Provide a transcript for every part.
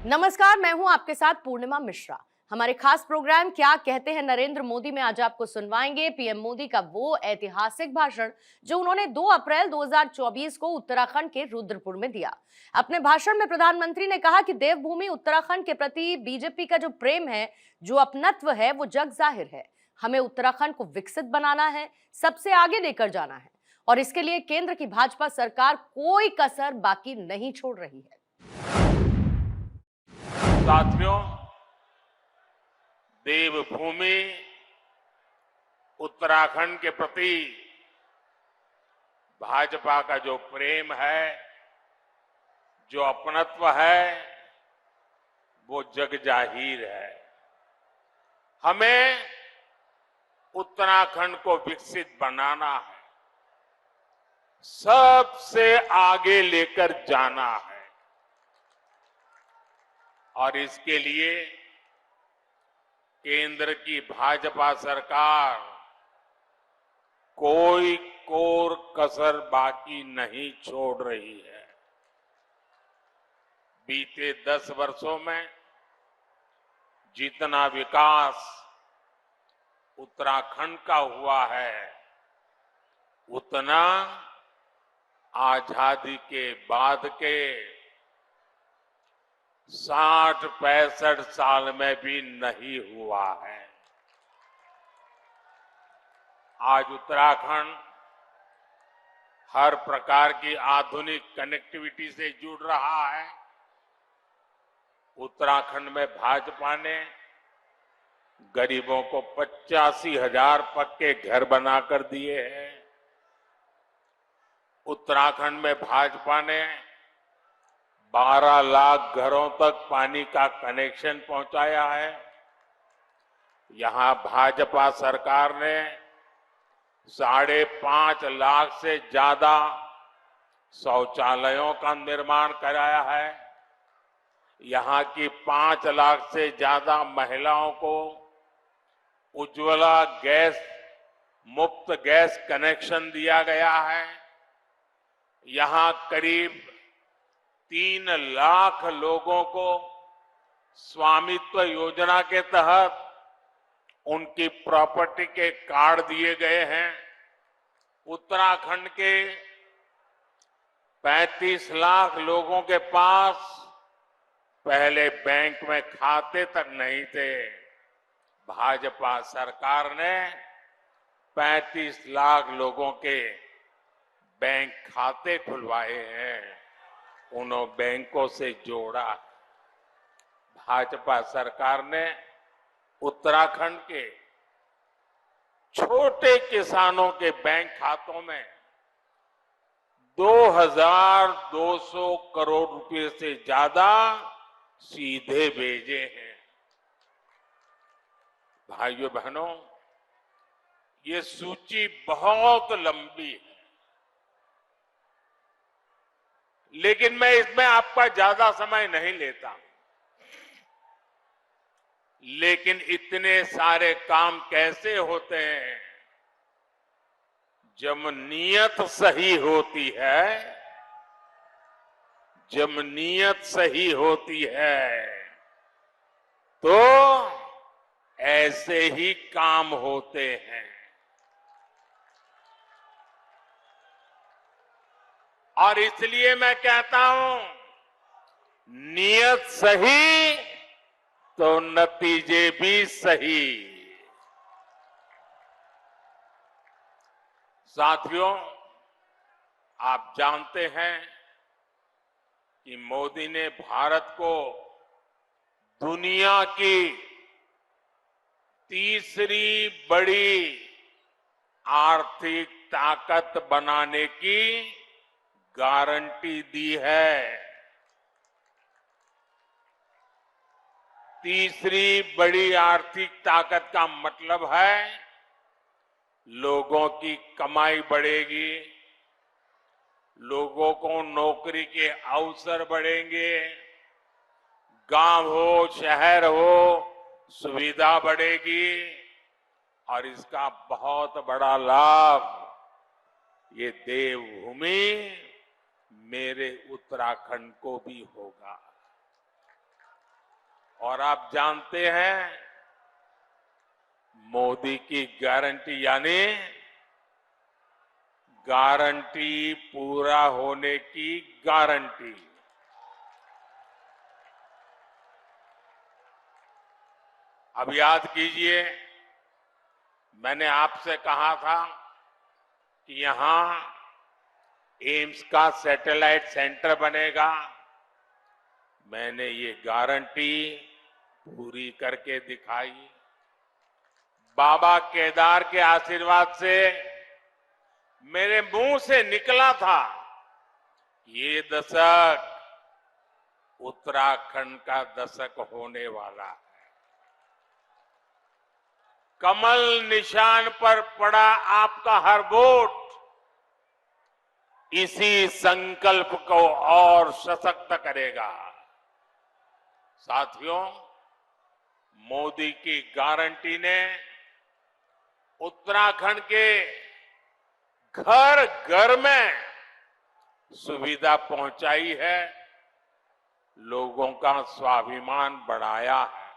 नमस्कार, मैं हूं आपके साथ पूर्णिमा मिश्रा। हमारे खास प्रोग्राम क्या कहते हैं नरेंद्र मोदी में आज आपको सुनवाएंगे पीएम मोदी का वो ऐतिहासिक भाषण जो उन्होंने 2 अप्रैल 2024 को उत्तराखंड के रुद्रपुर में दिया। अपने भाषण में प्रधानमंत्री ने कहा कि देवभूमि उत्तराखंड के प्रति बीजेपी का जो प्रेम है, जो अपनत्व है, वो जग जाहिर है। हमें उत्तराखंड को विकसित बनाना है, सबसे आगे लेकर जाना है और इसके लिए केंद्र की भाजपा सरकार कोई कसर बाकी नहीं छोड़ रही है। साथियों, देवभूमि उत्तराखंड के प्रति भाजपा का जो प्रेम है, जो अपनत्व है, वो जग जाहिर है। हमें उत्तराखंड को विकसित बनाना है, सबसे आगे लेकर जाना है और इसके लिए केंद्र की भाजपा सरकार कोई कोर कसर बाकी नहीं छोड़ रही है। बीते 10 वर्षों में जितना विकास उत्तराखंड का हुआ है, उतना आजादी के बाद के 60-65 साल में भी नहीं हुआ है। आज उत्तराखंड हर प्रकार की आधुनिक कनेक्टिविटी से जुड़ रहा है। उत्तराखंड में भाजपा ने गरीबों को 85,000 पक्के घर बनाकर दिए हैं। उत्तराखंड में भाजपा ने 12 लाख घरों तक पानी का कनेक्शन पहुंचाया है। यहां भाजपा सरकार ने 5.5 लाख से ज्यादा शौचालयों का निर्माण कराया है। यहां की 5 लाख से ज्यादा महिलाओं को उज्ज्वला गैस मुफ्त गैस कनेक्शन दिया गया है। यहां करीब 3 लाख लोगों को स्वामित्व योजना के तहत उनकी प्रॉपर्टी के कार्ड दिए गए हैं। उत्तराखंड के 35 लाख लोगों के पास पहले बैंक में खाते तक नहीं थे। भाजपा सरकार ने 35 लाख लोगों के बैंक खाते खुलवाए हैं, उन्होंने बैंकों से जोड़ा। भाजपा सरकार ने उत्तराखंड के छोटे किसानों के बैंक खातों में 2,200 करोड़ रुपए से ज्यादा सीधे भेजे हैं। भाइयों बहनों, ये सूची बहुत लंबी है, लेकिन मैं इसमें आपका ज्यादा समय नहीं लेता। लेकिन इतने सारे काम कैसे होते हैं? जब नीयत सही होती है, जब नीयत सही होती है तो ऐसे ही काम होते हैं। और इसलिए मैं कहता हूं, नीयत सही तो नतीजे भी सही। साथियों, आप जानते हैं कि मोदी ने भारत को दुनिया की तीसरी बड़ी आर्थिक ताकत बनाने की गारंटी दी है। तीसरी बड़ी आर्थिक ताकत का मतलब है लोगों की कमाई बढ़ेगी, लोगों को नौकरी के अवसर बढ़ेंगे, गांव हो शहर हो सुविधा बढ़ेगी और इसका बहुत बड़ा लाभ ये देवभूमि मेरे उत्तराखंड को भी होगा। और आप जानते हैं मोदी की गारंटी यानी गारंटी पूरा होने की गारंटी। अब याद कीजिए, मैंने आपसे कहा था कि यहां एम्स का सैटेलाइट सेंटर बनेगा। मैंने ये गारंटी पूरी करके दिखाई। बाबा केदार के आशीर्वाद से मेरे मुंह से निकला था, ये दशक उत्तराखंड का दशक होने वाला है। कमल निशान पर पड़ा आपका हर वोट इसी संकल्प को और सशक्त करेगा। साथियों, मोदी की गारंटी ने उत्तराखंड के घर घर में सुविधा पहुंचाई है, लोगों का स्वाभिमान बढ़ाया है।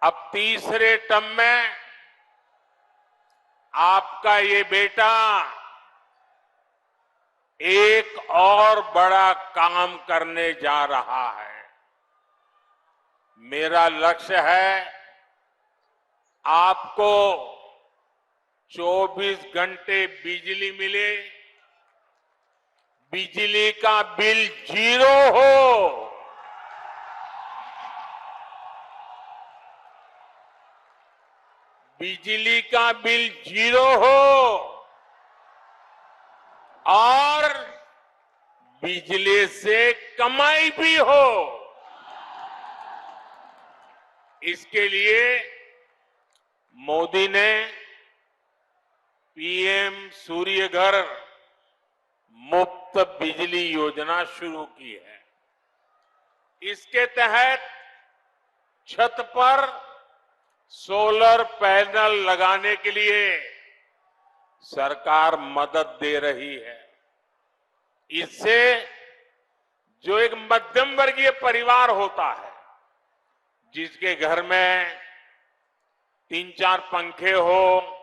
अब तीसरे टर्म में आपका ये बेटा एक और बड़ा काम करने जा रहा है। मेरा लक्ष्य है आपको 24 घंटे बिजली मिले, बिजली का बिल 0 हो, बिजली का बिल 0 हो और बिजली से कमाई भी हो। इसके लिए मोदी ने पीएम सूर्य घर मुफ्त बिजली योजना शुरू की है। इसके तहत छत पर सोलर पैनल लगाने के लिए सरकार मदद दे रही है। इससे जो एक मध्यम वर्गीय परिवार होता है, जिसके घर में 3-4 पंखे हो,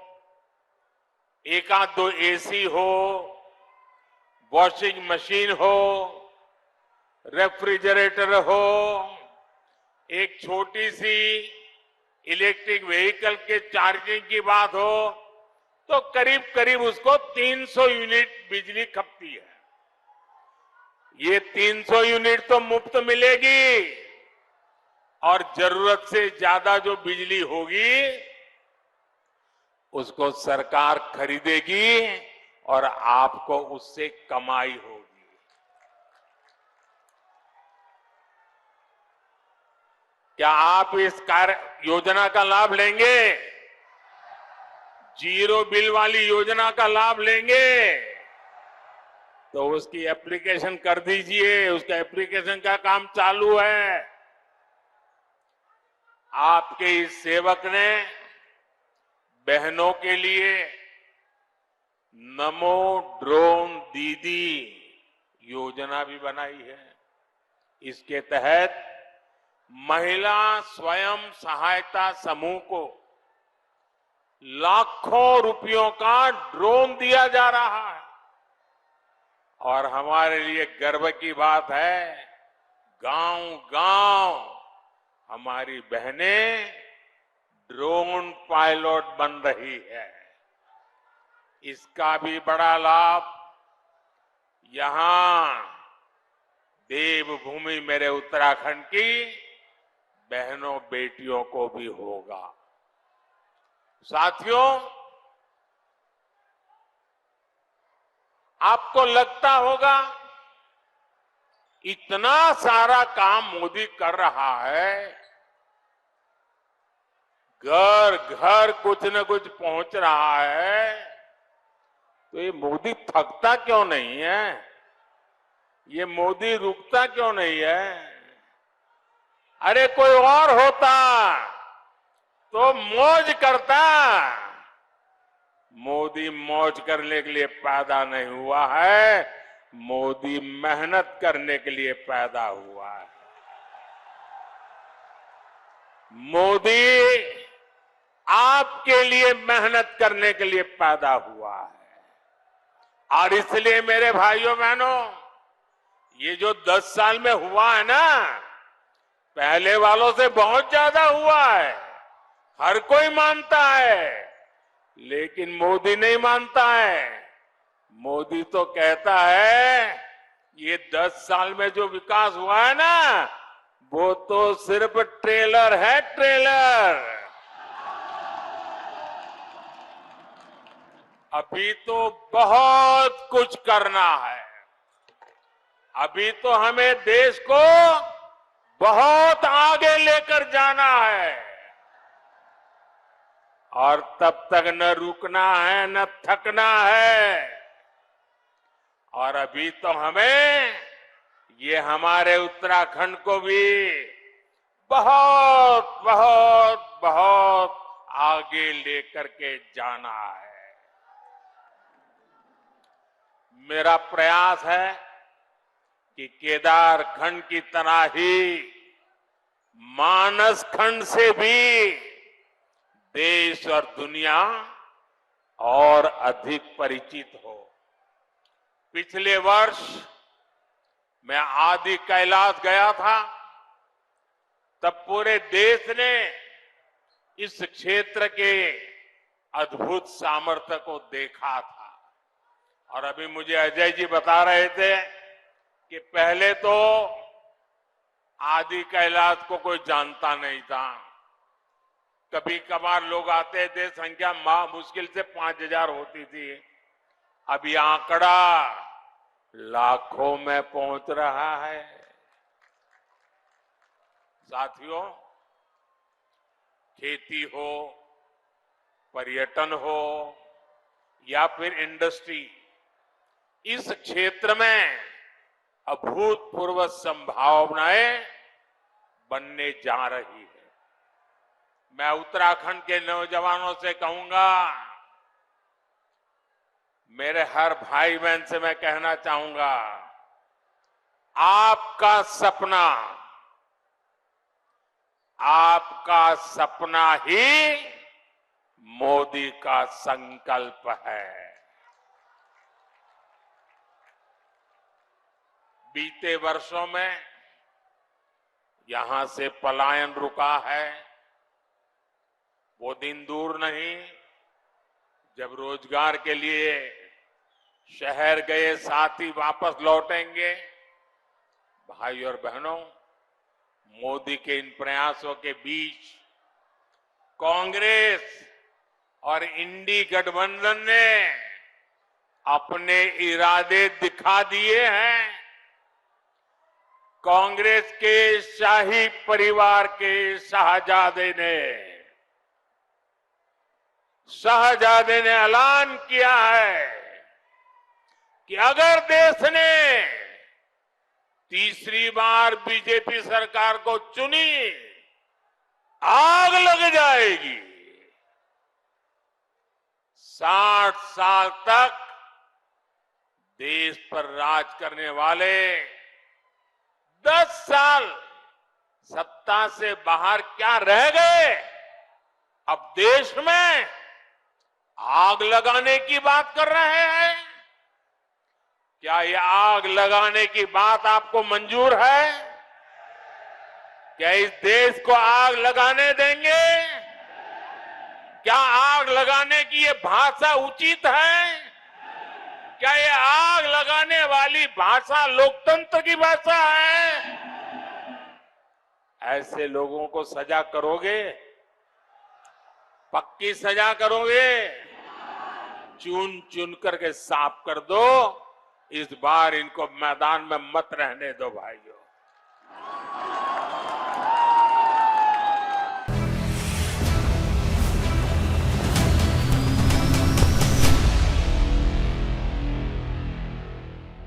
1-2 एसी हो, वॉशिंग मशीन हो, रेफ्रिजरेटर हो, एक छोटी सी इलेक्ट्रिक व्हीकल के चार्जिंग की बात हो, तो करीब करीब उसको 300 यूनिट बिजली खपती है। ये 300 यूनिट तो मुफ्त मिलेगी और जरूरत से ज्यादा जो बिजली होगी उसको सरकार खरीदेगी और आपको उससे कमाई होगी। क्या आप इस कार्य योजना का लाभ लेंगे? जीरो बिल वाली योजना का लाभ लेंगे? तो उसकी एप्लीकेशन कर दीजिए। उसका एप्लीकेशन का काम चालू है। आपके इस सेवक ने बहनों के लिए नमो ड्रोन दीदी योजना भी बनाई है। इसके तहत महिला स्वयं सहायता समूह को लाखों रुपयों का ड्रोन दिया जा रहा है। और हमारे लिए गर्व की बात है, गांव-गांव हमारी बहनें ड्रोन पायलट बन रही है। इसका भी बड़ा लाभ यहां देवभूमि मेरे उत्तराखंड की बहनों बेटियों को भी होगा। साथियों, आपको लगता होगा इतना सारा काम मोदी कर रहा है, घर घर कुछ न कुछ पहुंच रहा है, तो ये मोदी थकता क्यों नहीं है? ये मोदी रुकता क्यों नहीं है? अरे कोई और होता तो मौज करता। मोदी मौज करने के लिए पैदा नहीं हुआ है, मोदी मेहनत करने के लिए पैदा हुआ है। मोदी आपके लिए मेहनत करने के लिए पैदा हुआ है। और इसलिए मेरे भाइयों बहनों, ये जो 10 साल में हुआ है ना, पहले वालों से बहुत ज्यादा हुआ है। हर कोई मानता है, लेकिन मोदी नहीं मानता है। मोदी तो कहता है ये 10 साल में जो विकास हुआ है ना, वो तो सिर्फ ट्रेलर है, ट्रेलर। अभी तो बहुत कुछ करना है। अभी तो हमें देश को बहुत आगे लेकर जाना है, और तब तक न रुकना है न थकना है। और अभी तो हमें ये हमारे उत्तराखंड को भी बहुत बहुत बहुत आगे लेकर के जाना है। मेरा प्रयास है कि केदार खंड की तरह ही मानस खंड से भी देश और दुनिया और अधिक परिचित हो। पिछले वर्ष मैं आदि कैलाश गया था, तब पूरे देश ने इस क्षेत्र के अद्भुत सामर्थ्य को देखा था। और अभी मुझे अजय जी बता रहे थे कि पहले तो आदि कैलाश को कोई जानता नहीं था। कभी कभार लोग आते थे, संख्या मुश्किल से 5000 होती थी। अब ये आंकड़ा लाखों में पहुंच रहा है। साथियों, खेती हो, पर्यटन हो या फिर इंडस्ट्री, इस क्षेत्र में अभूतपूर्व संभावनाएं बनने जा रही है। मैं उत्तराखंड के नौजवानों से कहूंगा, मेरे हर भाई बहन से मैं कहना चाहूंगा, आपका सपना ही मोदी का संकल्प है। बीते वर्षों में यहां से पलायन रुका है। वो दिन दूर नहीं जब रोजगार के लिए शहर गए साथी वापस लौटेंगे। भाई और बहनों, मोदी के इन प्रयासों के बीच कांग्रेस और इंडी गठबंधन ने अपने इरादे दिखा दिए हैं। कांग्रेस के शाही परिवार के शाहजादे ने ऐलान किया है कि अगर देश ने तीसरी बार बीजेपी सरकार को चुनी, आग लग जाएगी। 60 साल तक देश पर राज करने वाले 10 साल सत्ता से बाहर क्या रह गए, अब देश में आग लगाने की बात कर रहे हैं। क्या ये आग लगाने की बात आपको मंजूर है? क्या इस देश को आग लगाने देंगे? क्या आग लगाने की ये भाषा उचित है? क्या ये आग लगाने वाली भाषा लोकतंत्र की भाषा है? ऐसे लोगों को सजा करोगे? पक्की सजा करोगे? चुन चुन करके साफ कर दो। इस बार इनको मैदान में मत रहने दो भाइयों।